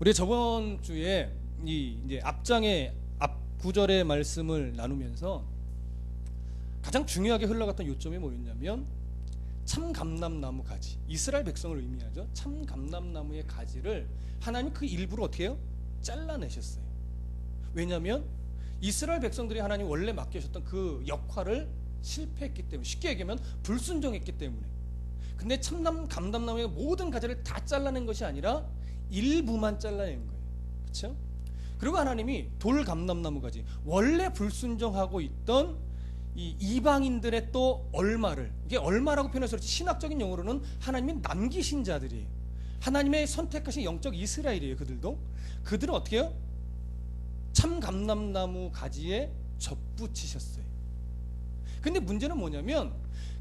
우리 저번 주에 이제 앞장의 앞 구절의 말씀을 나누면서 가장 중요하게 흘러갔던 요점이 뭐였냐면 참감람나무 가지, 이스라엘 백성을 의미하죠. 참감람나무의 가지를 하나님 그 일부를 어떻게 해요? 잘라내셨어요. 왜냐하면 이스라엘 백성들이 하나님 원래 맡기셨던 그 역할을 실패했기 때문에, 쉽게 얘기하면 불순종했기 때문에. 근데 감람나무의 모든 가지를 다 잘라낸 것이 아니라 일부만 잘라낸 거예요. 그렇죠? 그리고 하나님이 돌감람나무 가지, 원래 불순종하고 있던 이 이방인들의 또 얼마를, 이게 얼마라고 표현해서 그렇지 신학적인 용어로는 하나님이 남기신 자들이에요. 하나님의 선택하신 영적 이스라엘이에요. 그들은 어떻게 해요? 참감람나무 가지에 접붙이셨어요. 근데 문제는 뭐냐면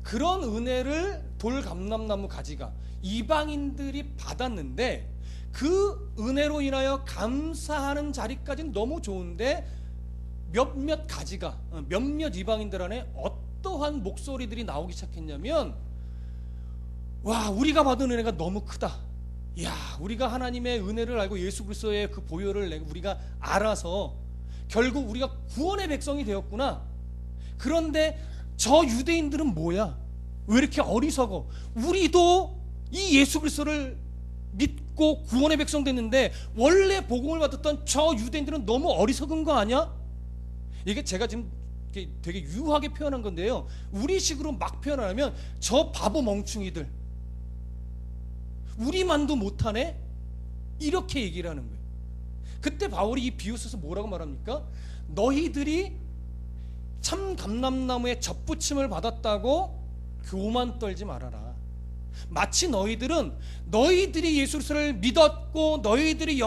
그런 은혜를 돌감람나무 가지가 이방인들이 받았는데 그 은혜로 인하여 감사하는 자리까지는 너무 좋은데 몇몇 이방인들 안에 어떠한 목소리들이 나오기 시작했냐면, 와, 우리가 받은 은혜가 너무 크다. 야, 우리가 하나님의 은혜를 알고 예수 그리스도의 그 보혈을 우리가 알아서 결국 우리가 구원의 백성이 되었구나. 그런데 저 유대인들은 뭐야? 왜 이렇게 어리석어? 우리도 이 예수 그리스도를 믿고 구원의 백성 됐는데 원래 복음을 받았던 저 유대인들은 너무 어리석은 거 아니야? 이게 제가 지금 되게 유하게 표현한 건데요, 우리식으로 막 표현하면 저 바보 멍충이들, 우리만도 못하네? 이렇게 얘기를 하는 거예요. 그때 바울이 이 비유 써서 뭐라고 말합니까? 너희들이 참 감람나무에 접붙임을 받았다고 교만 떨지 말아라. 마치 너희들이 예수 그리스도를 믿었고 너희들이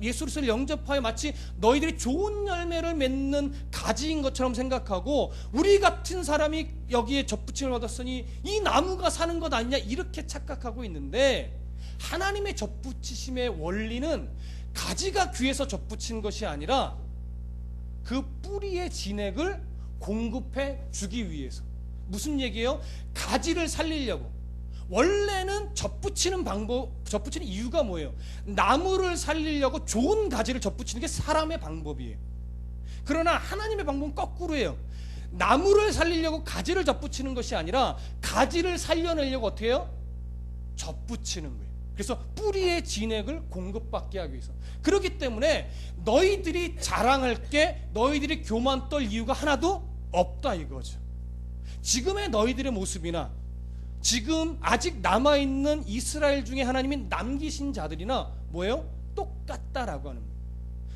예수 그리스도를 영접하여 마치 너희들이 좋은 열매를 맺는 가지인 것처럼 생각하고, 우리 같은 사람이 여기에 접붙임을 받았으니 이 나무가 사는 것 아니냐, 이렇게 착각하고 있는데, 하나님의 접붙이심의 원리는 가지가 귀에서 접붙인 것이 아니라 그 뿌리의 진액을 공급해 주기 위해서. 무슨 얘기예요? 가지를 살리려고. 원래는 접붙이는 이유가 뭐예요? 나무를 살리려고 좋은 가지를 접붙이는 게 사람의 방법이에요. 그러나 하나님의 방법은 거꾸로예요. 나무를 살리려고 가지를 접붙이는 것이 아니라 가지를 살려내려고 어떻게 해요? 접붙이는 거예요. 그래서 뿌리의 진액을 공급받게 하기 위해서. 그렇기 때문에 너희들이 자랑할 게, 너희들이 교만 떨 이유가 하나도 없다 이거죠. 지금의 너희들의 모습이나 지금 아직 남아있는 이스라엘 중에 하나님이 남기신 자들이나 뭐예요? 똑같다라고 하는 거예요.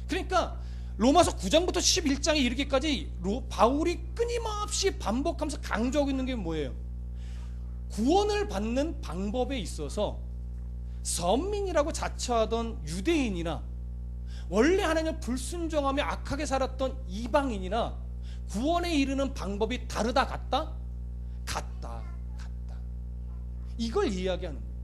그러니까 로마서 9장부터 11장에 이르기까지 바울이 끊임없이 반복하면서 강조하고 있는 게 뭐예요? 구원을 받는 방법에 있어서 선민이라고 자처하던 유대인이나 원래 하나님을 불순종하며 악하게 살았던 이방인이나 구원에 이르는 방법이 다르다, 같다? 같다. 이걸 이야기하는 거예요.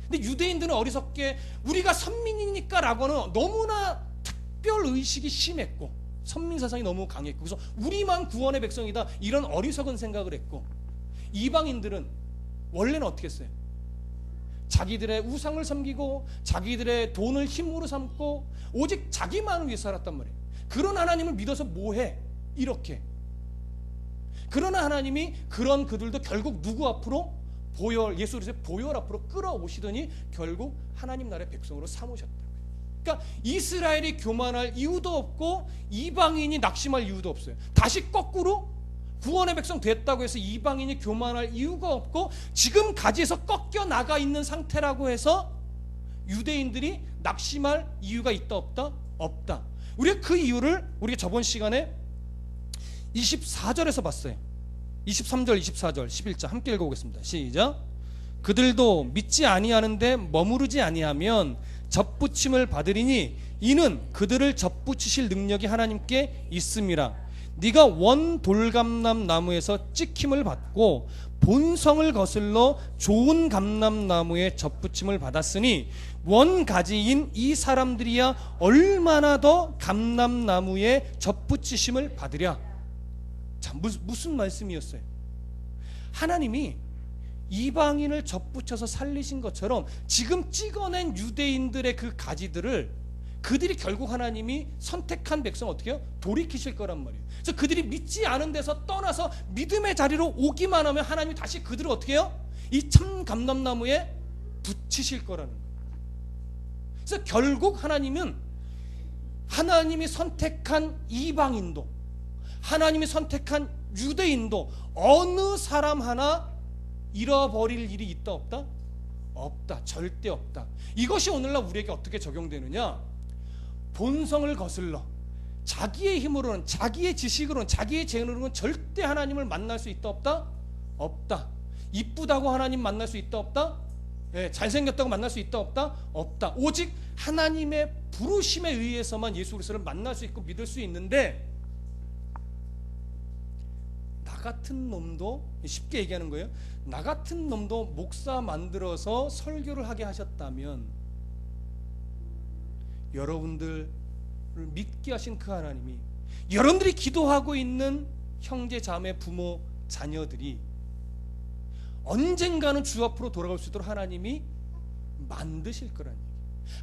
근데 유대인들은 어리석게 우리가 선민이니까 라고는 너무나 특별의식이 심했고 선민사상이 너무 강했고, 그래서 우리만 구원의 백성이다, 이런 어리석은 생각을 했고, 이방인들은 원래는 어떻게 했어요? 자기들의 우상을 섬기고 자기들의 돈을 힘으로 삼고 오직 자기만을 위해 살았단 말이에요. 그런 하나님을 믿어서 뭐해? 이렇게. 그러나 하나님이 그런 그들도 결국 누구 앞으로? 예수 그리스도의 보혈 앞으로 끌어오시더니 결국 하나님 나라의 백성으로 삼으셨다고요. 그러니까 이스라엘이 교만할 이유도 없고 이방인이 낙심할 이유도 없어요. 다시 거꾸로 구원의 백성 됐다고 해서 이방인이 교만할 이유가 없고, 지금 가지에서 꺾여 나가 있는 상태라고 해서 유대인들이 낙심할 이유가 있다 없다? 없다. 우리가 그 이유를 우리가 저번 시간에 24절에서 봤어요. 23절, 24절, 11절 함께 읽어보겠습니다. 시작. 그들도 믿지 아니하는데 머무르지 아니하면 접붙임을 받으리니 이는 그들을 접붙이실 능력이 하나님께 있음이라. 네가 원 돌감람 나무에서 찍힘을 받고 본성을 거슬러 좋은 감람나무에 접붙임을 받았으니 원 가지인 이 사람들이야 얼마나 더 감람나무에 접붙이심을 받으랴. 자, 무슨 말씀이었어요? 하나님이 이방인을 접붙여서 살리신 것처럼 지금 찍어낸 유대인들의 그 가지들을 그들이 결국 하나님이 선택한 백성 어떻게 해요? 돌이키실 거란 말이에요. 그래서 그들이 믿지 않은 데서 떠나서 믿음의 자리로 오기만 하면 하나님이 다시 그들을 어떻게 해요? 이 참 감람나무에 붙이실 거라는 거예요. 그래서 결국 하나님은 하나님이 선택한 이방인도 하나님이 선택한 유대인도 어느 사람 하나 잃어버릴 일이 있다 없다? 없다. 절대 없다. 이것이 오늘날 우리에게 어떻게 적용되느냐? 본성을 거슬러 자기의 힘으로는 자기의 지식으로는 자기의 재능으로는 절대 하나님을 만날 수 있다 없다? 없다. 이쁘다고 하나님 만날 수 있다 없다? 예, 잘생겼다고 만날 수 있다 없다? 없다. 오직 하나님의 부르심에 의해서만 예수 그리스도를 만날 수 있고 믿을 수 있는데, 나 같은 놈도, 쉽게 얘기하는 거예요, 나 같은 놈도 목사 만들어서 설교를 하게 하셨다면 여러분들을 믿게 하신 그 하나님이 여러분들이 기도하고 있는 형제 자매 부모 자녀들이 언젠가는 주 앞으로 돌아올 수 있도록 하나님이 만드실 거라는 얘기예요.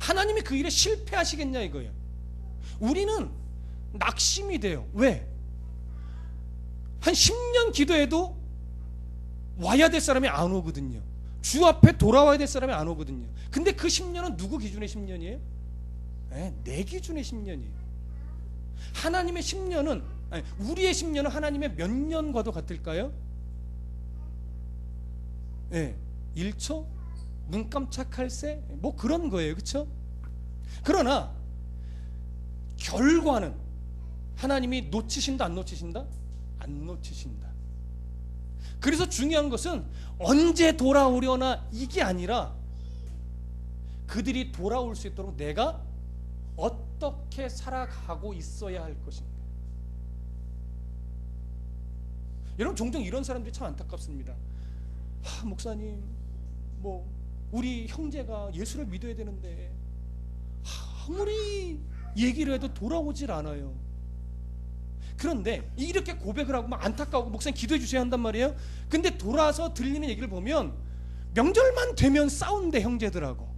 하나님이 그 일에 실패하시겠냐 이거예요. 우리는 낙심이 돼요. 왜? 한 10년 기도해도 와야 될 사람이 안 오거든요. 주 앞에 돌아와야 될 사람이 안 오거든요. 근데 그 10년은 누구 기준의 10년이에요? 내 기준의 10년이에요. 하나님의 10년은, 우리의 10년은 하나님의 몇 년과도 같을까요? 1초? 눈 깜짝할 새? 뭐 그런 거예요. 그렇죠? 그러나 결과는 하나님이 놓치신다 안 놓치신다? 안 놓치신다. 그래서 중요한 것은 언제 돌아오려나 이게 아니라 그들이 돌아올 수 있도록 내가 어떻게 살아가고 있어야 할 것인가. 여러분, 종종 이런 사람들이 참 안타깝습니다. 목사님, 우리 형제가 예수를 믿어야 되는데 아무리 얘기를 해도 돌아오질 않아요. 그런데 이렇게 고백을 하고 막 안타까우고 목사님 기도해 주셔야 한단 말이에요. 근데 돌아서 들리는 얘기를 보면 명절만 되면 싸운대 형제들하고.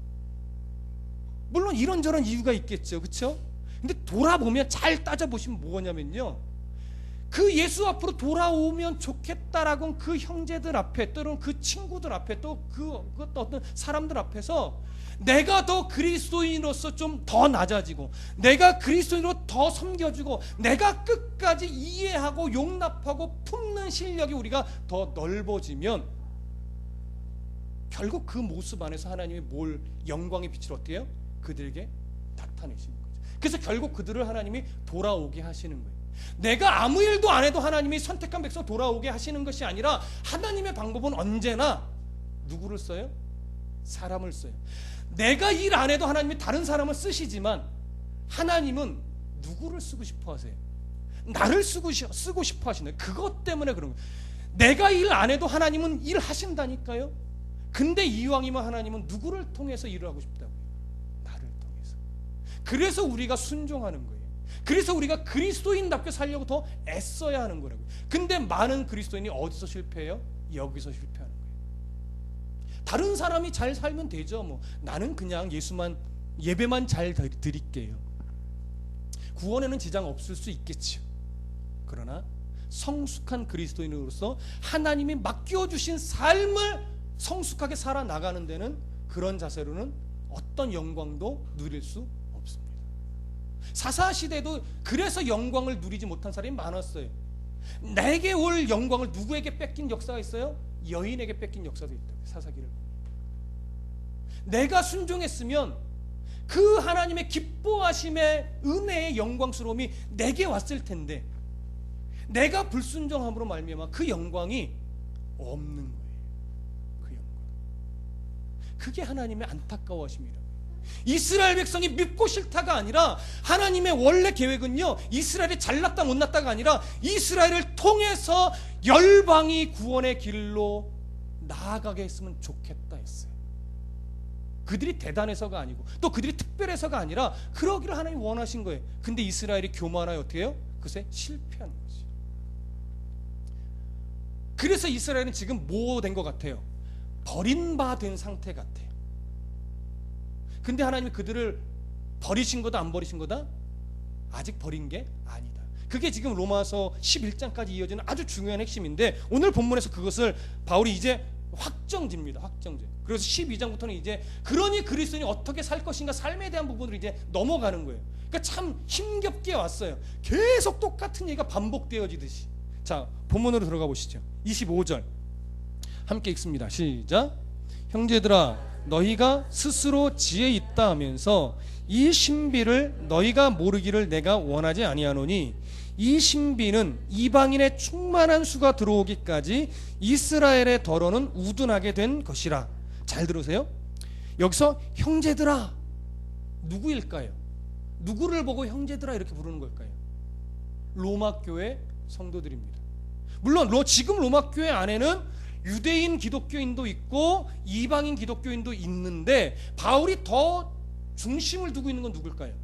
물론 이런저런 이유가 있겠죠. 그렇죠? 근데 돌아보면 잘 따져보시면 뭐냐면요, 그 예수 앞으로 돌아오면 좋겠다라고 그 형제들 앞에, 또는 그 친구들 앞에, 또 그 어떤 사람들 앞에서 내가 더 그리스도인으로서 좀 더 낮아지고, 내가 그리스도인으로 더 섬겨주고, 내가 끝까지 이해하고 용납하고 품는 실력이 우리가 더 넓어지면 결국 그 모습 안에서 하나님이 뭘 영광의 빛을 어떻게 해요? 그들에게 나타내시는 거죠. 그래서 결국 그들을 하나님이 돌아오게 하시는 거예요. 내가 아무 일도 안 해도 하나님이 선택한 백성 돌아오게 하시는 것이 아니라 하나님의 방법은 언제나 누구를 써요? 사람을 써요. 내가 일 안 해도 하나님이 다른 사람을 쓰시지만 하나님은 누구를 쓰고 싶어 하세요? 나를 쓰고 싶어 하시는 거예요. 그것 때문에 그런 거예요. 내가 일 안 해도 하나님은 일 하신다니까요. 근데 이왕이면 하나님은 누구를 통해서 일을 하고 싶다고요? 나를 통해서. 그래서 우리가 순종하는 거예요. 그래서 우리가 그리스도인답게 살려고 더 애써야 하는 거라고요. 근데 많은 그리스도인이 어디서 실패해요? 여기서 실패하는 거예요. 다른 사람이 잘 살면 되죠. 나는 그냥 예배만 잘 드릴게요. 구원에는 지장 없을 수 있겠죠. 그러나 성숙한 그리스도인으로서 하나님이 맡겨주신 삶을 성숙하게 살아나가는 데는 그런 자세로는 어떤 영광도 누릴 수 없습니다. 사사시대도 그래서 영광을 누리지 못한 사람이 많았어요. 내게 올 영광을 누구에게 뺏긴 역사가 있어요? 여인에게 뺏긴 역사도 있다고요. 사사기를 보면. 내가 순종했으면 그 하나님의 기뻐하심의 은혜의 영광스러움이 내게 왔을 텐데 내가 불순종함으로 말미암아 그 영광이 없는 거예요. 그 영광. 그게 하나님의 안타까워하심이라. 이스라엘 백성이 믿고 싫다가 아니라 하나님의 원래 계획은요, 이스라엘이 잘났다 못났다가 아니라 이스라엘을 통해서 열방이 구원의 길로 나아가게 했으면 좋겠다 했어요. 그들이 대단해서가 아니고 또 그들이 특별해서가 아니라 그러기를 하나님이 원하신 거예요. 근데 이스라엘이 교만하여 어떻게 해요? 그새 실패하는 거지. 그래서 이스라엘은 지금 뭐 된 것 같아요? 버림받은 상태 같아요. 근데 하나님이 그들을 버리신 거다 안 버리신 거다? 아직 버린 게 아니다. 그게 지금 로마서 11장까지 이어지는 아주 중요한 핵심인데 오늘 본문에서 그것을 바울이 이제 확정짓니다. 확정짓. 그래서 12장부터는 이제 그러니 그리스도인이 어떻게 살 것인가 삶에 대한 부분으로 이제 넘어가는 거예요. 그러니까 참 힘겹게 왔어요. 계속 똑같은 얘기가 반복되어지듯이. 자, 본문으로 들어가 보시죠. 25절 함께 읽습니다. 시작. 형제들아 너희가 스스로 지혜 있다 하면서 이 신비를 너희가 모르기를 내가 원하지 아니하노니 이 신비는 이방인의 충만한 수가 들어오기까지 이스라엘의 덜어는 우둔하게 된 것이라. 잘 들으세요. 여기서 형제들아 누구일까요? 누구를 보고 형제들아 이렇게 부르는 걸까요? 로마 교회 성도들입니다. 물론 지금 로마 교회 안에는 유대인 기독교인도 있고 이방인 기독교인도 있는데 바울이 더 중심을 두고 있는 건 누굴까요?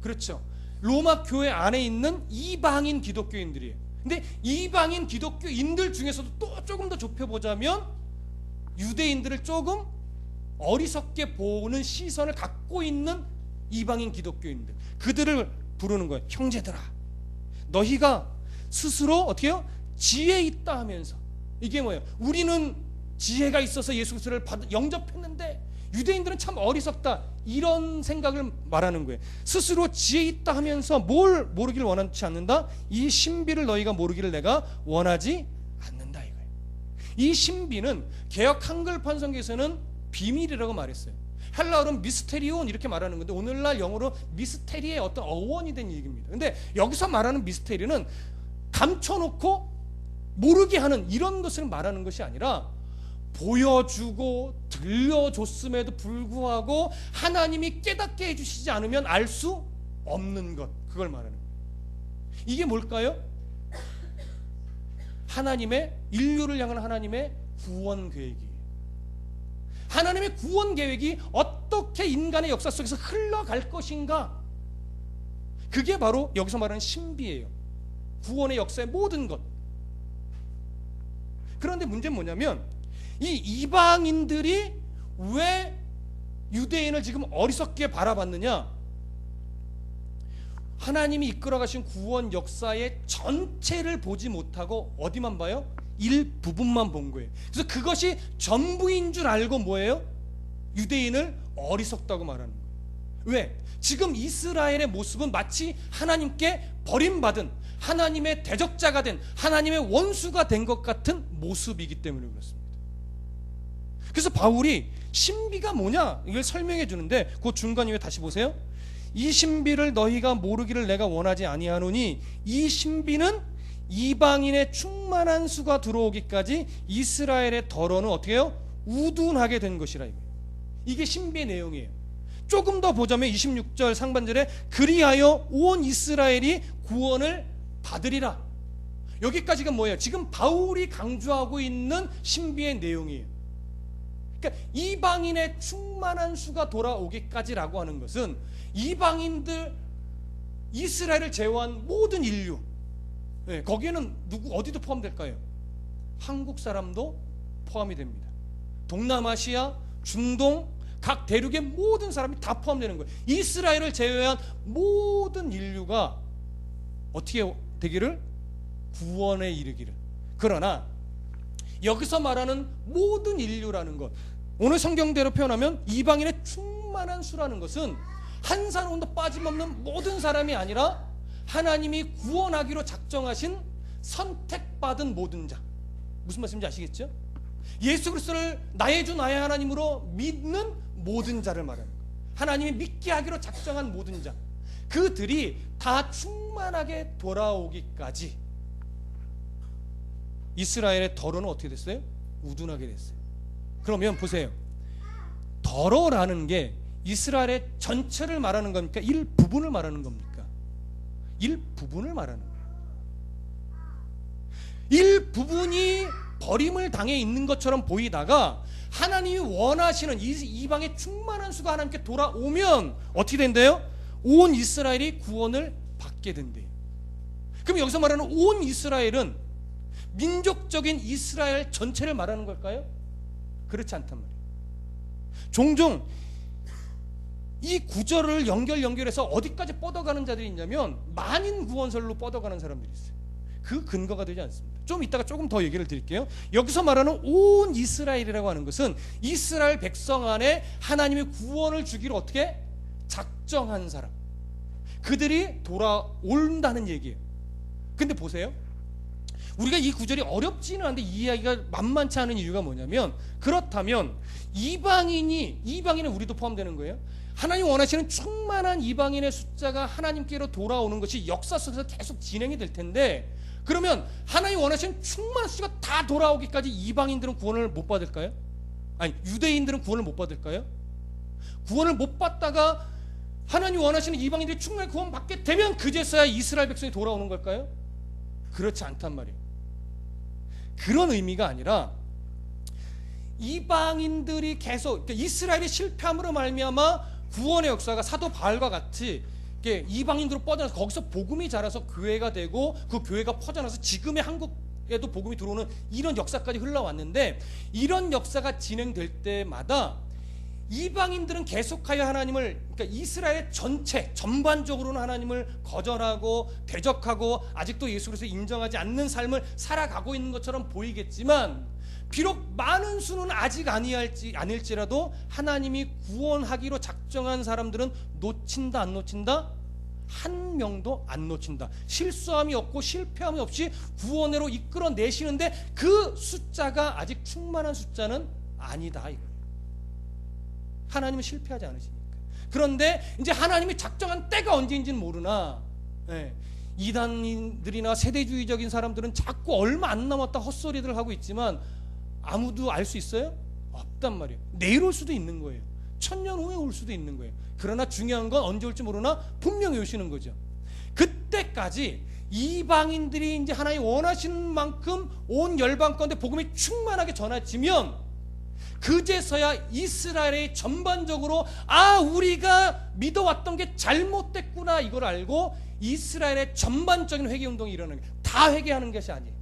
그렇죠. 로마 교회 안에 있는 이방인 기독교인들이에요. 근데 이방인 기독교인들 중에서도 또 조금 더 좁혀보자면 유대인들을 조금 어리석게 보는 시선을 갖고 있는 이방인 기독교인들, 그들을 부르는 거예요. 형제들아 너희가 스스로 어떻게 해요? 지혜 있다 하면서. 이게 뭐예요? 우리는 지혜가 있어서 예수 그리스도를 영접했는데 유대인들은 참 어리석다, 이런 생각을 말하는 거예요. 스스로 지혜 있다 하면서 뭘 모르기를 원하지 않는다? 이 신비를 너희가 모르기를 내가 원하지 않는다 이거예요. 이 신비는 개역 한글 판성기에서는 비밀이라고 말했어요. 헬라어로는 미스테리온 이렇게 말하는 건데 오늘날 영어로 미스테리의 어떤 어원이 된 얘기입니다. 근데 여기서 말하는 미스테리는 감춰놓고 모르게 하는 이런 것을 말하는 것이 아니라 보여주고 들려줬음에도 불구하고 하나님이 깨닫게 해주시지 않으면 알 수 없는 것, 그걸 말하는 거예요. 이게 뭘까요? 하나님의, 인류를 향한 하나님의 구원 계획이에요. 하나님의 구원 계획이 어떻게 인간의 역사 속에서 흘러갈 것인가, 그게 바로 여기서 말하는 신비예요. 구원의 역사의 모든 것. 그런데 문제는 뭐냐면 이 이방인들이 왜 유대인을 지금 어리석게 바라봤느냐? 하나님이 이끌어가신 구원 역사의 전체를 보지 못하고 어디만 봐요? 일부분만 본 거예요. 그래서 그것이 전부인 줄 알고 뭐예요? 유대인을 어리석다고 말하는 거예요. 왜? 지금 이스라엘의 모습은 마치 하나님께 버림받은, 하나님의 대적자가 된, 하나님의 원수가 된 것 같은 모습이기 때문에 그렇습니다. 그래서 바울이 신비가 뭐냐 이걸 설명해 주는데 그 중간 이후에 다시 보세요. 이 신비를 너희가 모르기를 내가 원하지 아니하노니 이 신비는 이방인의 충만한 수가 들어오기까지 이스라엘의 덜어는 어떻게 해요? 우둔하게 된 것이라. 이게 신비의 내용이에요. 조금 더 보자면 26절 상반절에 그리하여 온 이스라엘이 구원을 받으리라. 여기까지가 뭐예요? 지금 바울이 강조하고 있는 신비의 내용이에요. 그러니까 이방인의 충만한 수가 돌아오기까지라고 하는 것은 이방인들, 이스라엘을 제외한 모든 인류, 거기에는 어디도 포함될까요? 한국 사람도 포함이 됩니다. 동남아시아, 중동, 각 대륙의 모든 사람이 다 포함되는 거예요. 이스라엘을 제외한 모든 인류가 어떻게 되기를? 구원에 이르기를. 그러나 여기서 말하는 모든 인류라는 것, 오늘 성경대로 표현하면 이방인의 충만한 수라는 것은 한 사람도 빠짐없는 모든 사람이 아니라 하나님이 구원하기로 작정하신 선택받은 모든 자. 무슨 말씀인지 아시겠죠? 예수 그리스도를 나의 주 나의 하나님으로 믿는 모든 자를 말하는 거예요. 하나님이 믿게 하기로 작정한 모든 자, 그들이 다 충만하게 돌아오기까지 이스라엘의 덜어는 어떻게 됐어요? 우둔하게 됐어요. 그러면 보세요. 덜어라는 게 이스라엘의 전체를 말하는 겁니까? 일부분을 말하는 겁니까? 일부분을 말하는 거예요. 일부분이 버림을 당해 있는 것처럼 보이다가 하나님이 원하시는 이방의 충만한 수가 하나님께 돌아오면 어떻게 된대요? 온 이스라엘이 구원을 받게 된대요. 그럼 여기서 말하는 온 이스라엘은 민족적인 이스라엘 전체를 말하는 걸까요? 그렇지 않단 말이에요. 종종 이 구절을 연결해서 어디까지 뻗어가는 자들이 있냐면 만인 구원설로 뻗어가는 사람들이 있어요. 그 근거가 되지 않습니다. 좀 이따가 조금 더 얘기를 드릴게요. 여기서 말하는 온 이스라엘이라고 하는 것은 이스라엘 백성 안에 하나님의 구원을 주기로 어떻게 작정한 사람, 그들이 돌아온다는 얘기예요. 근데 보세요, 우리가 이 구절이 어렵지는 않은데 이해하기가 만만치 않은 이유가 뭐냐면, 그렇다면 이방인은 우리도 포함되는 거예요. 하나님 원하시는 충만한 이방인의 숫자가 하나님께로 돌아오는 것이 역사 속에서 계속 진행이 될 텐데, 그러면 하나님 원하시는 충만한 숫자가 다 돌아오기까지 이방인들은 구원을 못 받을까요? 아니, 유대인들은 구원을 못 받을까요? 구원을 못 받다가 하나님 원하시는 이방인들이 충만히 구원 받게 되면 그제서야 이스라엘 백성이 돌아오는 걸까요? 그렇지 않단 말이에요. 그런 의미가 아니라 이방인들이 계속, 그러니까 이스라엘이 실패함으로 말미암아 구원의 역사가 사도 바울과 같이 이방인으로 뻗어나서 거기서 복음이 자라서 교회가 되고 그 교회가 퍼져나서 지금의 한국에도 복음이 들어오는 이런 역사까지 흘러왔는데, 이런 역사가 진행될 때마다 이방인들은 계속하여 하나님을, 그러니까 이스라엘 전체 전반적으로는 하나님을 거절하고 대적하고 아직도 예수 그리스도를 인정하지 않는 삶을 살아가고 있는 것처럼 보이겠지만, 비록 많은 수는 아직 아닐지라도 하나님이 구원하기로 작정한 사람들은 놓친다 안 놓친다? 한 명도 안 놓친다. 실수함이 없고 실패함이 없이 구원으로 이끌어내시는데 그 숫자가 아직 충만한 숫자는 아니다, 이거예요. 하나님은 실패하지 않으시니까. 그런데 이제 하나님이 작정한 때가 언제인지는 모르나, 이단인들이나 세대주의적인 사람들은 자꾸 얼마 안 남았다 헛소리들 하고 있지만 아무도 알 수 있어요? 없단 말이에요. 내일 올 수도 있는 거예요. 1000년 후에 올 수도 있는 거예요. 그러나 중요한 건 언제 올지 모르나 분명히 오시는 거죠. 그때까지 이방인들이 이제 하나님 원하시는 만큼 온 열방 가운데 복음이 충만하게 전해지면 그제서야 이스라엘이 전반적으로 우리가 믿어왔던 게 잘못됐구나 이걸 알고 이스라엘의 전반적인 회개운동이 일어나는 거예요. 다 회개하는 것이 아니에요.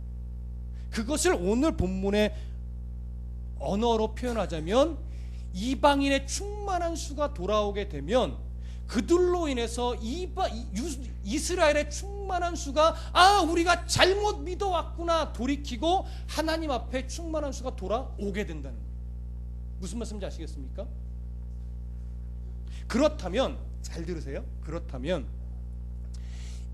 그것을 오늘 본문의 언어로 표현하자면 이방인의 충만한 수가 돌아오게 되면 그들로 인해서 이스라엘의 충만한 수가 우리가 잘못 믿어왔구나 돌이키고 하나님 앞에 충만한 수가 돌아오게 된다는 거예요. 무슨 말씀인지 아시겠습니까? 그렇다면 잘 들으세요. 그렇다면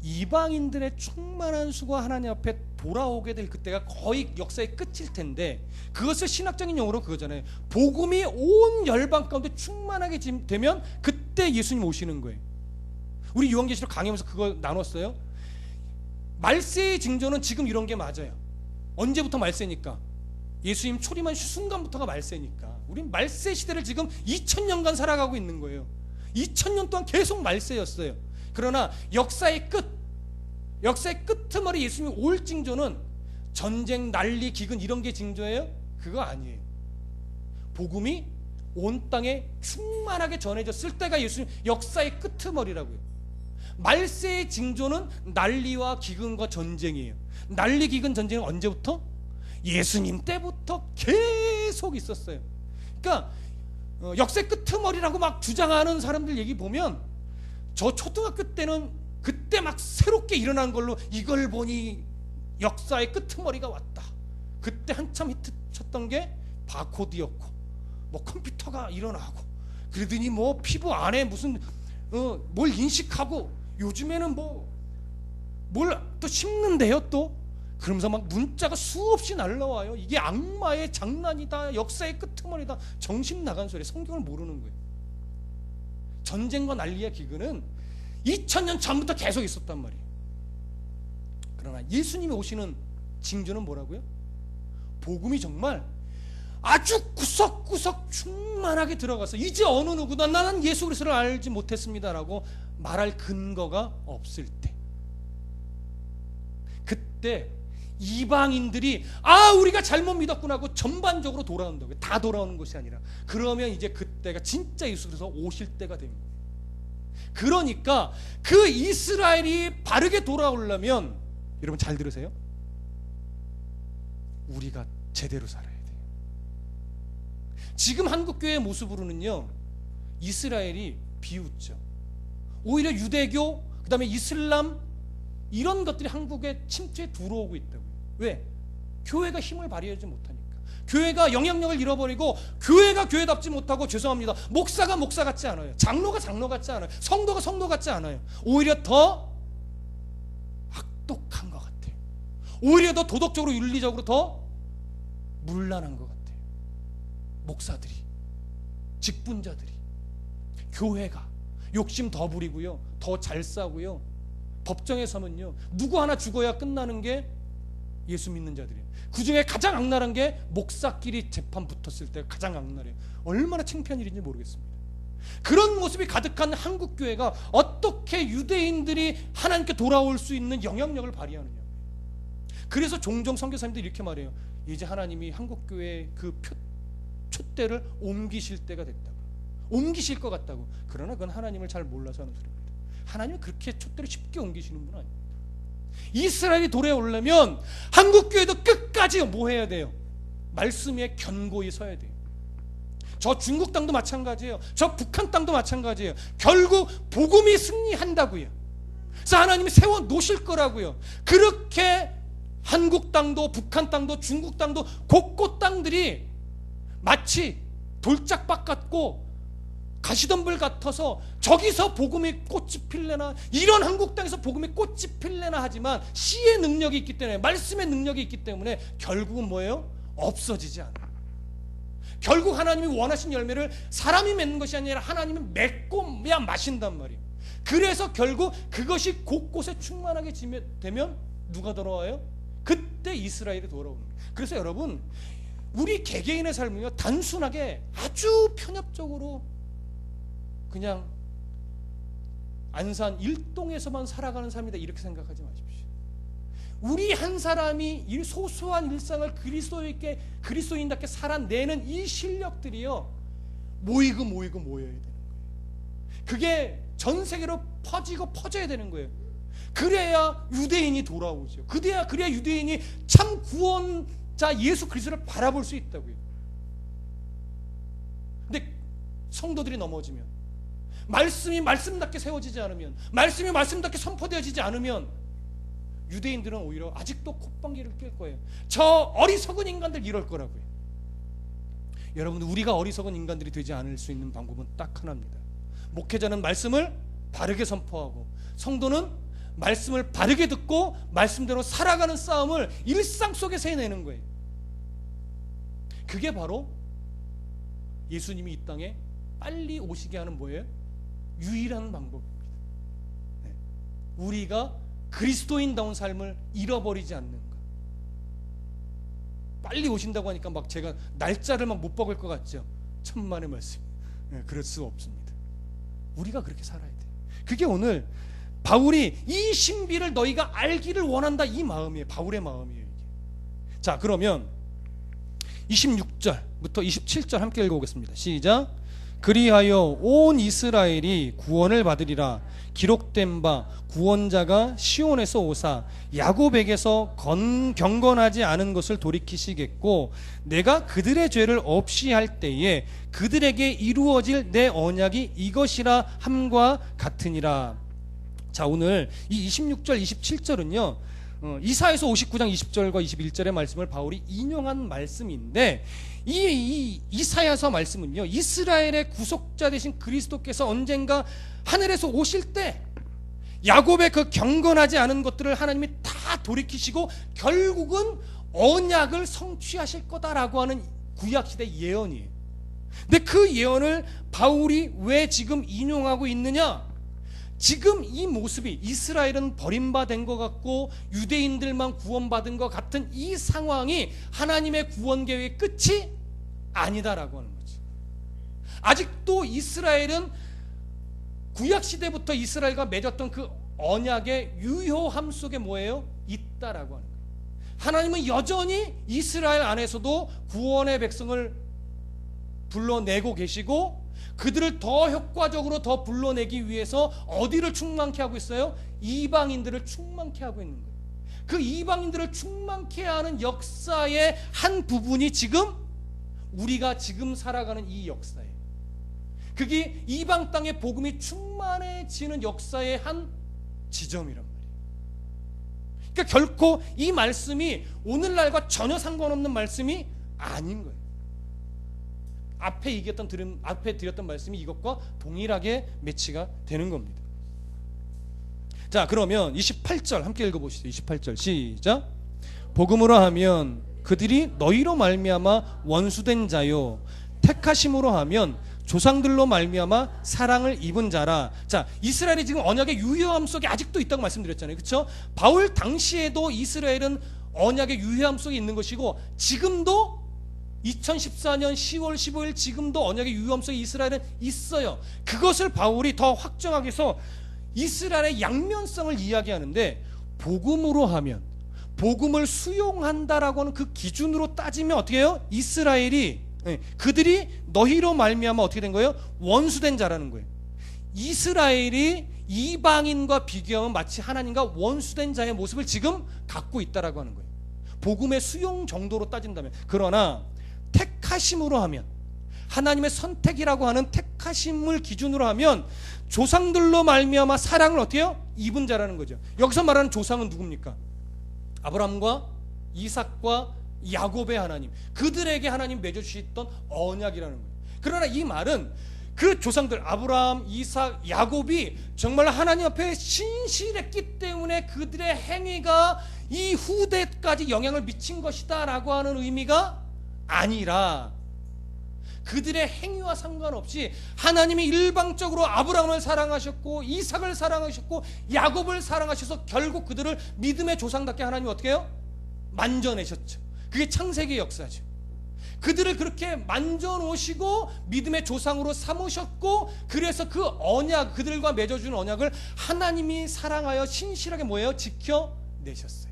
이방인들의 충만한 수가 하나님 앞에 돌아오게 될 그때가 거의 역사의 끝일 텐데, 그것을 신학적인 용어로 그거잖아요. 복음이 온 열방 가운데 충만하게 되면 그때 예수님 오시는 거예요. 우리 요한계시록 강의하면서 그거 나눴어요. 말세의 징조는 지금 이런 게 맞아요. 언제부터 말세니까? 예수님 초림한 순간부터가 말세니까. 우린 말세 시대를 지금 2000년간 살아가고 있는 거예요. 2000년 동안 계속 말세였어요. 그러나 역사의 끄트머리 예수님이 올 징조는 전쟁, 난리, 기근 이런 게 징조예요? 그거 아니에요. 복음이 온 땅에 충만하게 전해졌을 때가 예수님 역사의 끄트머리라고요. 말세의 징조는 난리와 기근과 전쟁이에요. 난리, 기근, 전쟁은 언제부터? 예수님 때부터 계속 있었어요. 그러니까 역사의 끄트머리라고 막 주장하는 사람들 얘기 보면 저 초등학교 때는 그때 막 새롭게 일어난 걸로 이걸 보니 역사의 끄트머리가 왔다. 그때 한참 히트 쳤던 게 바코드였고 뭐 컴퓨터가 일어나고 그러더니 뭐 피부 안에 무슨 뭘 인식하고 요즘에는 뭐 뭘 또 심는데요 또 그러면서 막 문자가 수없이 날라와요. 이게 악마의 장난이다. 역사의 끄트머리다. 정신 나간 소리. 성경을 모르는 거예요. 전쟁과 난리와 기근은 2000년 전부터 계속 있었단 말이에요. 그러나 예수님이 오시는 징조는 뭐라고요? 복음이 정말 아주 구석구석 충만하게 들어가서 이제 어느 누구도 나는 예수 그리스도를 알지 못했습니다라고 말할 근거가 없을 때, 그때 이방인들이 우리가 잘못 믿었구나 하고 전반적으로 돌아온다고요. 다 돌아오는 것이 아니라. 그러면 이제 그때가 진짜 예수 그리스도 오실 때가 됩니다. 그러니까 그 이스라엘이 바르게 돌아오려면 여러분 잘 들으세요. 우리가 제대로 살아야 돼요. 지금 한국교회의 모습으로는요, 이스라엘이 비웃죠. 오히려 유대교, 그 다음에 이슬람, 이런 것들이 한국에 침투에 들어오고 있다고요. 왜? 교회가 힘을 발휘하지 못하니까. 교회가 영향력을 잃어버리고, 교회가 교회답지 못하고, 죄송합니다, 목사가 목사 같지 않아요. 장로가 장로 같지 않아요. 성도가 성도 같지 않아요. 오히려 더 악독한 것 같아요. 오히려 더 도덕적으로 윤리적으로 더 문란한 것 같아요. 목사들이, 직분자들이, 교회가 욕심 더 부리고요, 더 잘 싸고요. 법정에 서면요, 누구 하나 죽어야 끝나는 게 예수 믿는 자들이에요. 그 중에 가장 악랄한 게 목사끼리 재판 붙었을 때 가장 악랄해요. 얼마나 창피한 일인지 모르겠습니다. 그런 모습이 가득한 한국 교회가 어떻게 유대인들이 하나님께 돌아올 수 있는 영향력을 발휘하느냐. 그래서 종종 선교사님들이 이렇게 말해요. 이제 하나님이 한국 교회의 그 촛대를 옮기실 때가 됐다고, 옮기실 것 같다고. 그러나 그건 하나님을 잘 몰라서 하는 소리입니다. 하나님은 그렇게 촛대를 쉽게 옮기시는 분 아닙니다. 이스라엘이 돌아오려면 한국 교회도 끝까지 뭐 해야 돼요? 말씀 위에 견고히 서야 돼요. 저 중국 땅도 마찬가지예요. 저 북한 땅도 마찬가지예요. 결국 복음이 승리한다고요. 그래서 하나님이 세워 놓으실 거라고요. 그렇게 한국 땅도 북한 땅도 중국 땅도 곳곳 땅들이 마치 돌짝밭 같고 가시덤불 같아서 저기서 복음의 꽃이 필래나, 이런 한국 땅에서 복음의 꽃이 필래나 하지만 시의 능력이 있기 때문에, 말씀의 능력이 있기 때문에 결국은 뭐예요? 없어지지 않아요. 결국 하나님이 원하신 열매를 사람이 맺는 것이 아니라 하나님이 맺고야 마신단 말이에요. 그래서 결국 그것이 곳곳에 충만하게 되면 누가 돌아와요? 그때 이스라엘이 돌아오는 거예요. 그래서 여러분, 우리 개개인의 삶은요, 단순하게 아주 편협적으로 그냥 안산 일동에서만 살아가는 삶이다 이렇게 생각하지 마십시오. 우리 한 사람이 이 소소한 일상을 그리스도인답게 살아내는 이 실력들이요, 모이고 모여야 되는 거예요. 그게 전 세계로 퍼지고 퍼져야 되는 거예요. 그래야 유대인이 돌아오죠. 그래야 유대인이 참 구원자 예수 그리스도를 바라볼 수 있다고요. 근데 성도들이 넘어지면, 말씀이 말씀답게 세워지지 않으면, 말씀이 말씀답게 선포되어지지 않으면 유대인들은 오히려 아직도 콧방귀를 낄 거예요. 저 어리석은 인간들 이럴 거라고요. 여러분, 우리가 어리석은 인간들이 되지 않을 수 있는 방법은 딱 하나입니다. 목회자는 말씀을 바르게 선포하고, 성도는 말씀을 바르게 듣고 말씀대로 살아가는 싸움을 일상 속에서 해내는 거예요. 그게 바로 예수님이 이 땅에 빨리 오시게 하는 뭐예요? 유일한 방법입니다. 네. 우리가 그리스도인다운 삶을 잃어버리지 않는 것. 빨리 오신다고 하니까 막 제가 날짜를 막 못 박을 것 같죠? 천만의 말씀. 네, 그럴 수 없습니다. 우리가 그렇게 살아야 돼요. 그게 오늘 바울이 이 신비를 너희가 알기를 원한다, 이 마음이에요. 바울의 마음이에요, 이게. 자, 그러면 26절부터 27절 함께 읽어보겠습니다. 시작. 그리하여 온 이스라엘이 구원을 받으리라. 기록된 바 구원자가 시온에서 오사 야곱에게서 경건하지 않은 것을 돌이키시겠고, 내가 그들의 죄를 없이 할 때에 그들에게 이루어질 내 언약이 이것이라 함과 같으니라. 자, 오늘 이 26절 27절은요 이사야서 59장 20절과 21절의 말씀을 바울이 인용한 말씀인데, 이 이사야서 말씀은요, 이스라엘의 구속자 되신 그리스도께서 언젠가 하늘에서 오실 때 야곱의 그 경건하지 않은 것들을 하나님이 다 돌이키시고 결국은 언약을 성취하실 거다라고 하는 구약시대 예언이에요. 근데 그 예언을 바울이 왜 지금 인용하고 있느냐? 지금 이 모습이, 이스라엘은 버림받은 것 같고 유대인들만 구원받은 것 같은 이 상황이 하나님의 구원 계획의 끝이 아니다라고 하는 거죠. 아직도 이스라엘은 구약시대부터 이스라엘과 맺었던 그 언약의 유효함 속에 뭐예요? 있다라고 하는 거예요. 하나님은 여전히 이스라엘 안에서도 구원의 백성을 불러내고 계시고, 그들을 더 효과적으로 더 불러내기 위해서 어디를 충만케 하고 있어요? 이방인들을 충만케 하고 있는 거예요. 그 이방인들을 충만케 하는 역사의 한 부분이 지금 우리가 지금 살아가는 이 역사예요. 그게 이방 땅의 복음이 충만해지는 역사의 한 지점이란 말이에요. 그러니까 결코 이 말씀이 오늘날과 전혀 상관없는 말씀이 아닌 거예요. 앞에 드렸던 말씀이 이것과 동일하게 매치가 되는 겁니다. 자, 그러면 28절 함께 읽어보시죠. 28절 시작. 복음으로 하면 그들이 너희로 말미암아 원수된 자요, 택하심으로 하면 조상들로 말미암아 사랑을 입은 자라. 자, 이스라엘이 지금 언약의 유효함 속에 아직도 있다고 말씀드렸잖아요. 그렇죠? 바울 당시에도 이스라엘은 언약의 유효함 속에 있는 것이고, 지금도 2014년 10월 15일 지금도 언약의 유효함 속에 이스라엘은 있어요. 그것을 바울이 더 확정하기 위해서 이스라엘의 양면성을 이야기하는데, 복음으로 하면, 복음을 수용한다라고 하는 그 기준으로 따지면 어떻게 해요? 이스라엘이, 그들이 너희로 말미암아 어떻게 된 거예요? 원수된 자라는 거예요. 이스라엘이 이방인과 비교하면 마치 하나님과 원수된 자의 모습을 지금 갖고 있다라고 하는 거예요. 복음의 수용 정도로 따진다면. 그러나 택하심으로 하면, 하나님의 선택이라고 하는 택하심을 기준으로 하면 조상들로 말미암아 사랑을 어떻게 해요? 입은 자라는 거죠. 여기서 말하는 조상은 누굽니까? 아브라함과 이삭과 야곱의 하나님, 그들에게 하나님 맺어주셨던 언약이라는 거예요. 그러나 이 말은 그 조상들 아브라함, 이삭, 야곱이 정말 하나님 앞에 신실했기 때문에 그들의 행위가 이 후대까지 영향을 미친 것이다 라고 하는 의미가 아니라, 그들의 행위와 상관없이 하나님이 일방적으로 아브라함을 사랑하셨고 이삭을 사랑하셨고 야곱을 사랑하셔서 결국 그들을 믿음의 조상답게 하나님이 어떻게 해요? 만져내셨죠. 그게 창세기의 역사죠. 그들을 그렇게 만져놓으시고 믿음의 조상으로 삼으셨고, 그래서 그 언약, 그들과 맺어주는 언약을 하나님이 사랑하여 신실하게 뭐예요? 지켜내셨어요.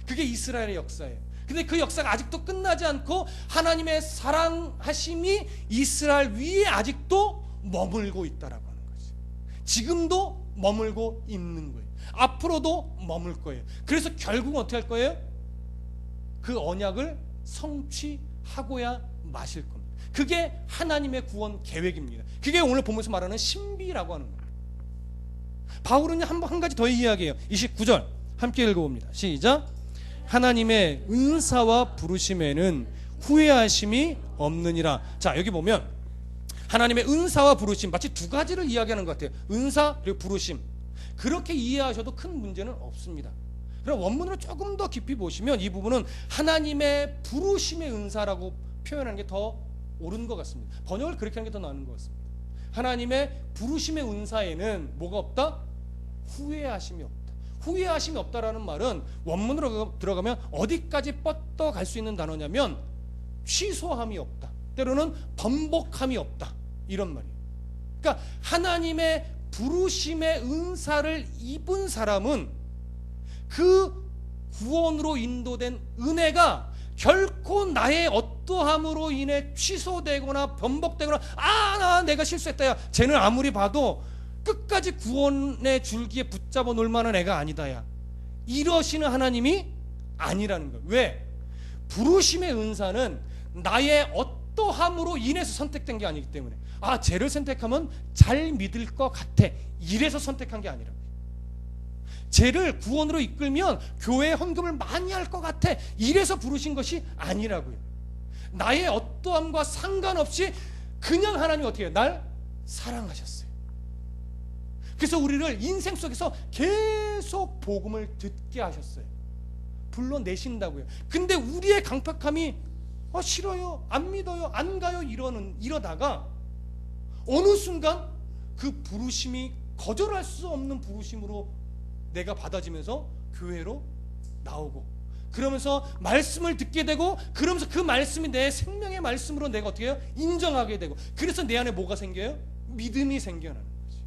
그게 이스라엘의 역사예요. 근데 그 역사가 아직도 끝나지 않고 하나님의 사랑하심이 이스라엘 위에 아직도 머물고 있다라고 하는 거죠. 지금도 머물고 있는 거예요. 앞으로도 머물 거예요. 그래서 결국은 어떻게 할 거예요? 그 언약을 성취하고야 마실 겁니다. 그게 하나님의 구원 계획입니다. 그게 오늘 보면서 말하는 신비라고 하는 거예요. 바울은 한 가지 더 이야기해요. 29절 함께 읽어봅니다. 시작. 하나님의 은사와 부르심에는 후회하심이 없느니라. 자, 여기 보면 하나님의 은사와 부르심, 마치 두 가지를 이야기하는 것 같아요. 은사 그리고 부르심. 그렇게 이해하셔도 큰 문제는 없습니다. 그럼 원문으로 조금 더 깊이 보시면 이 부분은 하나님의 부르심의 은사라고 표현하는 게 더 옳은 것 같습니다. 번역을 그렇게 하는 게 더 나은 것 같습니다. 하나님의 부르심의 은사에는 뭐가 없다? 후회하심이 없다. 후회하심이 없다라는 말은 원문으로 들어가면 어디까지 뻗어갈 수 있는 단어냐면 취소함이 없다, 때로는 번복함이 없다, 이런 말이에요. 그러니까 하나님의 부르심의 은사를 입은 사람은 그 구원으로 인도된 은혜가 결코 나의 어떠함으로 인해 취소되거나 번복되거나 내가 실수했다, 야 쟤는 아무리 봐도 끝까지 구원의 줄기에 붙잡아 놓을 만한 애가 아니다, 야 이러시는 하나님이 아니라는 거예요. 왜? 부르심의 은사는 나의 어떠함으로 인해서 선택된 게 아니기 때문에, 쟤를 선택하면 잘 믿을 것 같아, 이래서 선택한 게 아니라, 쟤를 구원으로 이끌면 교회에 헌금을 많이 할 것 같아, 이래서 부르신 것이 아니라고요. 나의 어떠함과 상관없이 그냥 하나님이 어떻게 해요? 날 사랑하셨어요. 그래서 우리를 인생 속에서 계속 복음을 듣게 하셨어요. 불러내신다고요. 근데 우리의 강팍함이 싫어요, 안 믿어요, 안 가요, 이러다가 어느 순간 그 부르심이 거절할 수 없는 부르심으로 내가 받아지면서 교회로 나오고, 그러면서 말씀을 듣게 되고, 그러면서 그 말씀이 내 생명의 말씀으로 내가 어떻게 해요? 인정하게 되고, 그래서 내 안에 뭐가 생겨요? 믿음이 생겨나는 거지.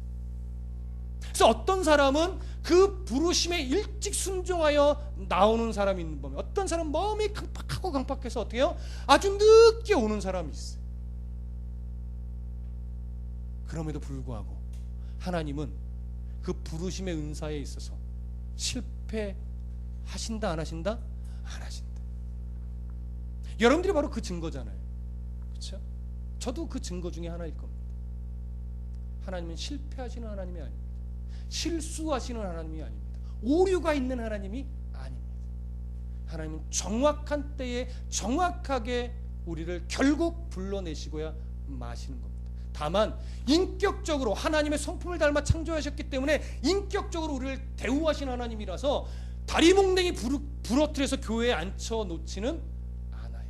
그래서 어떤 사람은 그 부르심에 일찍 순종하여 나오는 사람이 있는 반면, 어떤 사람은 마음이 강팍해서 어떻게 해요? 아주 늦게 오는 사람이 있어요. 그럼에도 불구하고 하나님은 그 부르심의 은사에 있어서 실패하신다 안 하신다? 안 하신다. 여러분들이 바로 그 증거잖아요. 그렇죠? 저도 그 증거 중에 하나일 겁니다. 하나님은 실패하시는 하나님이 아닙니다. 실수하시는 하나님이 아닙니다. 오류가 있는 하나님이 아닙니다. 하나님은 정확한 때에 정확하게 우리를 결국 불러내시고야 마시는 겁니다. 다만 인격적으로 하나님의 성품을 닮아 창조하셨기 때문에 인격적으로 우리를 대우하신 하나님이라서 다리몽댕이 부러뜨려서 교회에 앉혀놓지는 않아요.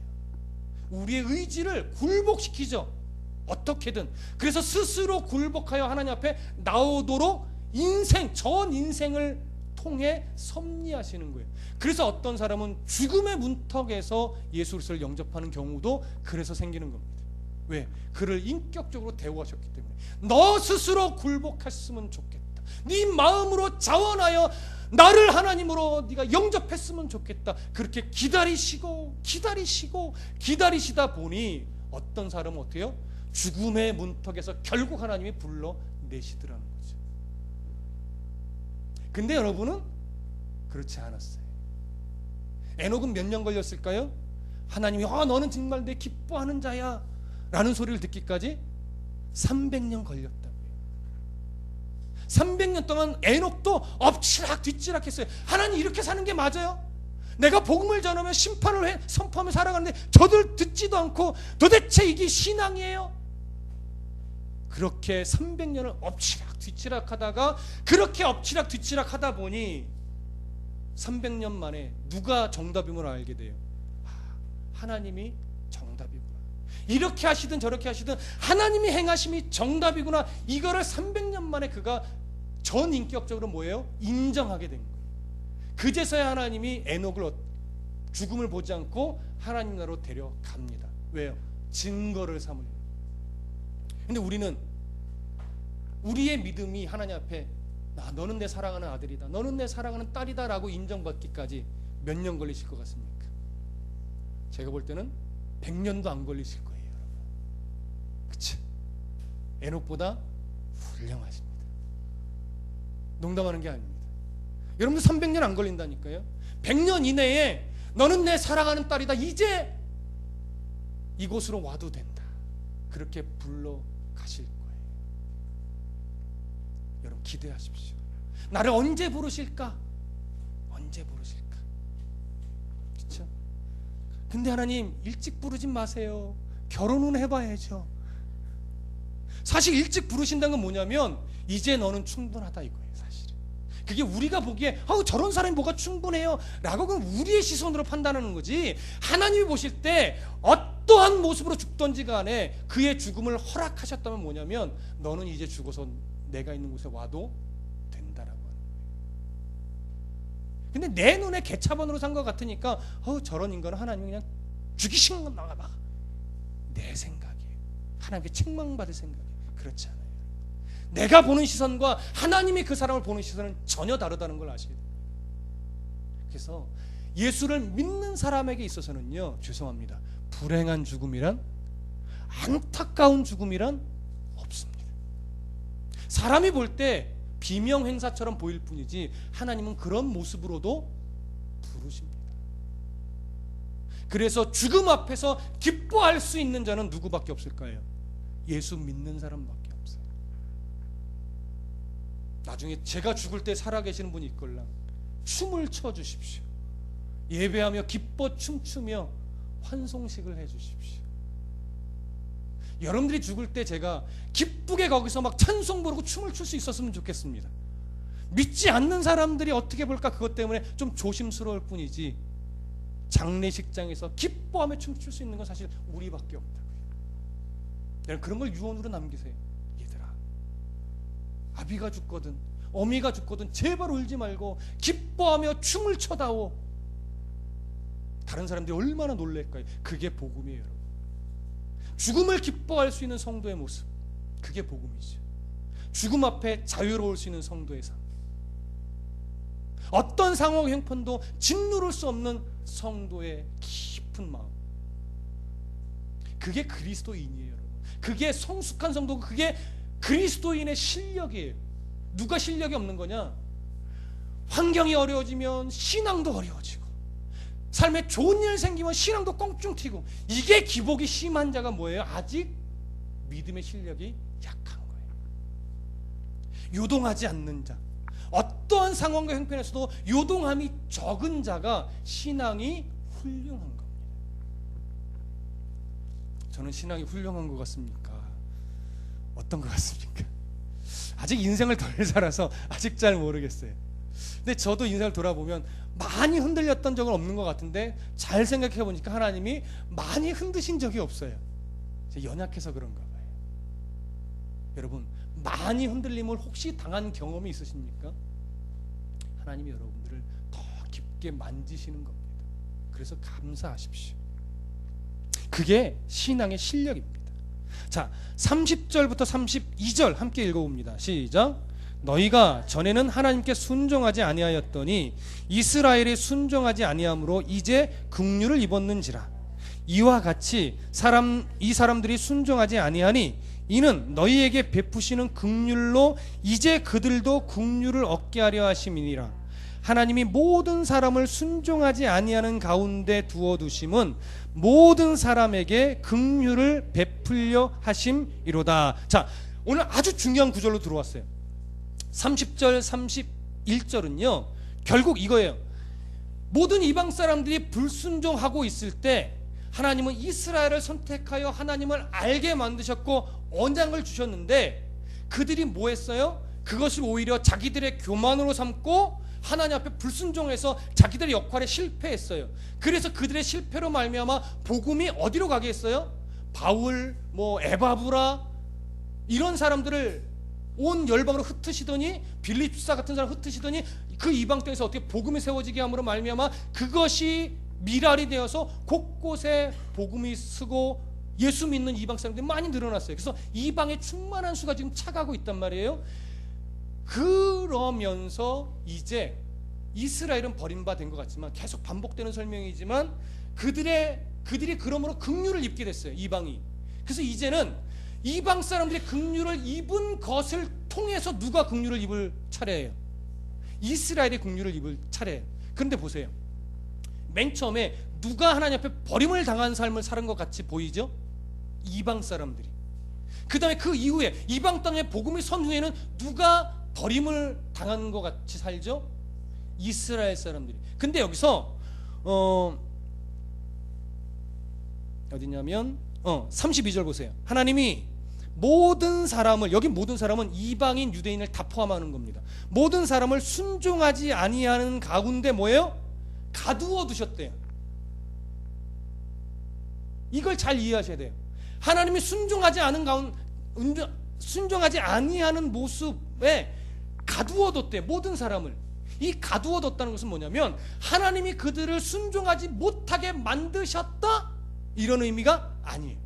우리의 의지를 굴복시키죠. 어떻게든. 그래서 스스로 굴복하여 하나님 앞에 나오도록 전 인생을 통해 섭리하시는 거예요. 그래서 어떤 사람은 죽음의 문턱에서 예수 그리스도를 영접하는 경우도 그래서 생기는 겁니다. 왜? 그를 인격적으로 대우하셨기 때문에. 너 스스로 굴복했으면 좋겠다. 네 마음으로 자원하여 나를 하나님으로 네가 영접했으면 좋겠다. 그렇게 기다리시다 보니 어떤 사람은 어떻게 해요? 죽음의 문턱에서 결국 하나님이 불러내시더라는 거죠. 근데 여러분은 그렇지 않았어요. 에녹은 몇 년 걸렸을까요? 하나님이 너는 정말 내 기뻐하는 자야 라는 소리를 듣기까지 300년 걸렸다고요. 300년 동안 에녹도 엎치락 뒤치락 했어요. 하나님 이렇게 사는 게 맞아요? 내가 복음을 전하면 심판을 선포하며 살아가는데 저들 듣지도 않고 도대체 이게 신앙이에요? 그렇게 300년을 엎치락 뒤치락 하다가 그렇게 엎치락 뒤치락 하다 보니 300년 만에 누가 정답임을 알게 돼요. 하나님이 정답이구나. 이렇게 하시든 저렇게 하시든 하나님이 행하심이 정답이구나. 이거를 300년 만에 그가 전인격적으로 뭐예요? 인정하게 된 거예요. 그제서야 하나님이 에녹을 죽음을 보지 않고 하나님 나라로 데려갑니다. 왜요? 증거를 삼으려. 근데 우리는 우리의 믿음이 하나님 앞에 너는 내 사랑하는 아들이다, 너는 내 사랑하는 딸이다 라고 인정받기까지 몇 년 걸리실 것 같습니까? 제가 볼 때는 100년도 안 걸리실 거예요, 여러분. 그치? 에녹보다 훌륭하십니다. 농담하는 게 아닙니다. 여러분들 300년 안 걸린다니까요. 100년 이내에 너는 내 사랑하는 딸이다, 이제 이곳으로 와도 된다, 그렇게 불러가실 거예요. 여러분 기대하십시오. 나를 언제 부르실까? 언제 부르실까? 그렇죠? 근데 하나님 일찍 부르진 마세요. 결혼은 해봐야죠. 사실 일찍 부르신다는 건 뭐냐면 이제 너는 충분하다 이거예요. 사실은 그게 우리가 보기에 저런 사람이 뭐가 충분해요 라고 그건 우리의 시선으로 판단하는 거지, 하나님이 보실 때 어떠한 모습으로 죽던지 간에 그의 죽음을 허락하셨다면 뭐냐면 너는 이제 죽어서 내가 있는 곳에 와도 된다라고 하는 거예요. 근데 내 눈에 개차반으로 산 것 같으니까 저런 인간은 하나님이 그냥 죽이신 건 나가 내 생각이에요. 하나님께 책망받을 생각이에요. 그렇지 않아요. 내가 보는 시선과 하나님이 그 사람을 보는 시선은 전혀 다르다는 걸 아셔야 돼요. 그래서 예수를 믿는 사람에게 있어서는요, 죄송합니다, 불행한 죽음이란, 안타까운 죽음이란 없습니다. 사람이 볼 때 비명행사처럼 보일 뿐이지 하나님은 그런 모습으로도 부르십니다. 그래서 죽음 앞에서 기뻐할 수 있는 자는 누구밖에 없을까요? 예수 믿는 사람밖에 없어요. 나중에 제가 죽을 때 살아계시는 분이 있걸랑 춤을 춰주십시오. 예배하며 기뻐 춤추며 환송식을 해주십시오. 여러분들이 죽을 때 제가 기쁘게 거기서 막 찬송 부르고 춤을 출 수 있었으면 좋겠습니다. 믿지 않는 사람들이 어떻게 볼까 그것 때문에 좀 조심스러울 뿐이지 장례식장에서 기뻐하며 춤출 수 있는 건 사실 우리밖에 없다고요. 여러분 그런 걸 유언으로 남기세요. 얘들아, 아비가 죽거든 어미가 죽거든 제발 울지 말고 기뻐하며 춤을 춰다오. 다른 사람들이 얼마나 놀랄까요? 그게 복음이에요, 여러분. 죽음을 기뻐할 수 있는 성도의 모습, 그게 복음이죠. 죽음 앞에 자유로울 수 있는 성도의 삶, 어떤 상황 형편도 짓누를 수 없는 성도의 깊은 마음, 그게 그리스도인이에요, 여러분. 그게 성숙한 성도고 그게 그리스도인의 실력이에요. 누가 실력이 없는 거냐? 환경이 어려워지면 신앙도 어려워지고 삶에 좋은 일 생기면 신앙도 껑충 튀고, 이게 기복이 심한 자가 뭐예요? 아직 믿음의 실력이 약한 거예요. 요동하지 않는 자, 어떠한 상황과 형편에서도 요동함이 적은 자가 신앙이 훌륭한 겁니다. 저는 신앙이 훌륭한 것 같습니까? 어떤 것 같습니까? 아직 인생을 덜 살아서 아직 잘 모르겠어요. 근데 저도 인생을 돌아보면 많이 흔들렸던 적은 없는 것 같은데, 잘 생각해 보니까 하나님이 많이 흔드신 적이 없어요. 연약해서 그런가 봐요. 여러분, 많이 흔들림을 혹시 당한 경험이 있으십니까? 하나님이 여러분들을 더 깊게 만지시는 겁니다. 그래서 감사하십시오. 그게 신앙의 실력입니다. 자, 30절부터 32절 함께 읽어봅니다. 시작. 너희가 전에는 하나님께 순종하지 아니하였더니 이스라엘이 순종하지 아니함으로 이제 긍휼을 입었는지라. 이와 같이 이 사람들이 순종하지 아니하니 이는 너희에게 베푸시는 긍휼로 이제 그들도 긍휼을 얻게 하려 하심이니라. 하나님이 모든 사람을 순종하지 아니하는 가운데 두어두심은 모든 사람에게 긍휼을 베풀려 하심이로다. 자, 오늘 아주 중요한 구절로 들어왔어요. 30절 31절은요 결국 이거예요. 모든 이방 사람들이 불순종하고 있을 때 하나님은 이스라엘을 선택하여 하나님을 알게 만드셨고 언약을 주셨는데, 그들이 뭐 했어요? 그것을 오히려 자기들의 교만으로 삼고 하나님 앞에 불순종해서 자기들의 역할에 실패했어요. 그래서 그들의 실패로 말미암아 복음이 어디로 가게 했어요? 바울, 에바브라 이런 사람들을 온 열방으로 흩으시더니, 빌립사 같은 사람 흩으시더니 그 이방 땅에서 어떻게 복음이 세워지게 함으로 말미암아 그것이 미랄이 되어서 곳곳에 복음이 쓰고 예수 믿는 이방 사람들이 많이 늘어났어요. 그래서 이방의 충만한 수가 지금 차가고 있단 말이에요. 그러면서 이제 이스라엘은 버림받은 것 같지만, 계속 반복되는 설명이지만 그들이 그러므로 긍휼을 입게 됐어요, 이방이. 그래서 이제는 이방 사람들이 긍휼을 입은 것을 통해서 누가 긍휼을 입을 차례예요? 이스라엘이 긍휼을 입을 차례예요. 그런데 보세요, 맨 처음에 누가 하나님 앞에 버림을 당한 삶을 사는 것 같이 보이죠? 이방 사람들이. 그 다음에 그 이후에 이방 땅에 복음을 선 후에는 누가 버림을 당한 것 같이 살죠? 이스라엘 사람들이. 근데 여기서 어디냐면 32절 보세요. 하나님이 모든 사람을, 여기 모든 사람은 이방인 유대인을 다 포함하는 겁니다. 모든 사람을 순종하지 아니하는 가운데 뭐예요? 가두어 두셨대요. 이걸 잘 이해하셔야 돼요. 하나님이 순종하지 아니하는 모습에 가두어 뒀대요, 모든 사람을. 이 가두어 뒀다는 것은 뭐냐면 하나님이 그들을 순종하지 못하게 만드셨다, 이런 의미가 아니에요.